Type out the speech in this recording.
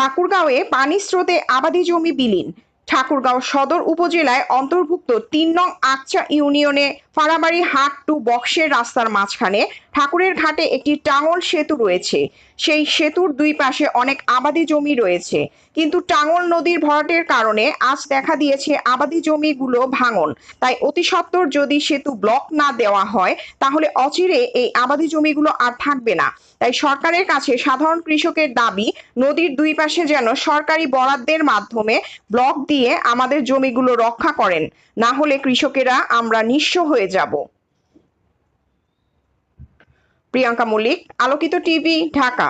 ঠাকুরগাঁওয়ে পানি স্রোতে আবাদি জমি বিলীন। ঠাকুরগাঁও সদর উপজেলায় অন্তর্ভুক্ত ৩ নং আকচা ইউনিয়নে ফাড়াবাড়ি হাট টু বক্সের রাস্তার মাঝখানে ঠাকুরের ঘাটে একটি টাঙ্গল সেতু রয়েছে। সেই সেতুর দুই পাশে অনেক আবাদি জমি রয়েছে, কিন্তু টাঙ্গল নদীর ভরাটের কারণে আজ দেখা দিয়েছে আবাদি জমিগুলো ভাঙন। তাই অতি সত্বর যদি সেতু ব্লক না দেওয়া হয়, তাহলে অচিরে এই আবাদি জমিগুলো আর থাকবে না। তাই সরকারের কাছে সাধারণ কৃষকের দাবি, নদীর দুই পাশে যেন সরকারি বরাদ্দের মাধ্যমে ব্লক দিয়ে আমাদের জমিগুলো রক্ষা করেন, না হলে কৃষকেরা আমরা নিঃস্ব হয়ে যাব। প্রিয়াঙ্কা মল্লিক, আলোকিত টিভি, ঢাকা।